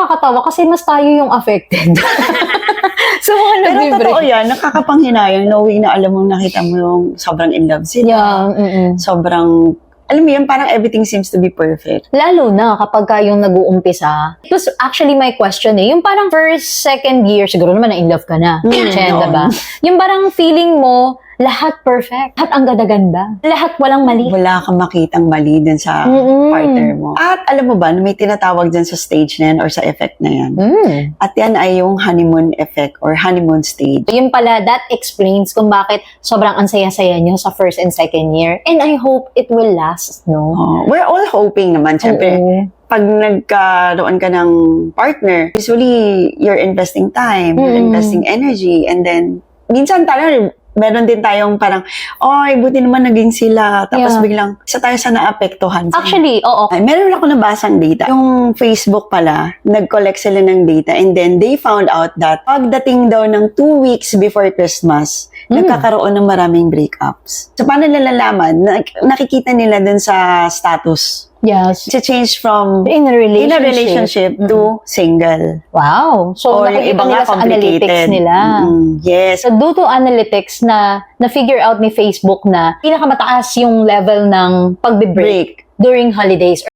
nakakatawa kasi mas tayo yung affected. So, Pero totoo yan, nakakapanghinayang knowing na alam mong nakita mo yung sobrang in love sila. Yeah, Sobrang, alam mo yun, parang everything seems to be perfect. lalo na kapag ka yung nag-uumpisa. It was actually my question yung parang first, second year, siguro naman na in love ka na. Chen, oo. diba? Yung parang feeling mo, lahat perfect. Lahat ang ganda-ganda. Lahat walang mali. Wala kang makitang mali dun sa partner mo. At alam mo ba, may tinatawag dyan sa stage na yan or sa effect na yan. At yan ay yung honeymoon effect or honeymoon stage. Yun pala, that explains kung bakit sobrang ansaya-saya nyo sa first and second year. And I hope it will last, no? We're all hoping naman, syempre. Oo. Pag nagkaroon ka ng partner, usually you're investing time, you're investing energy, and then minsan talaga meron din tayong parang, oy, buti naman naging sila. Tapos biglang, isa tayo sa naapektuhan. Actually, oo. Ay, meron ako nabasang data. Yung Facebook pala, nag-collect sila ng data and then they found out that pagdating daw ng 2 weeks before Christmas, nagkakaroon ng maraming breakups. So, paano nalalaman? Nakikita nila dun sa status. Yes. To change from In a relationship to single. Wow. So, Or yung nakikita iba nga nila sa analytics complicated. nila. Yes. So, due to analytics na-figure out ni Facebook na pinakamataas yung level ng pagbe-break Break. during holidays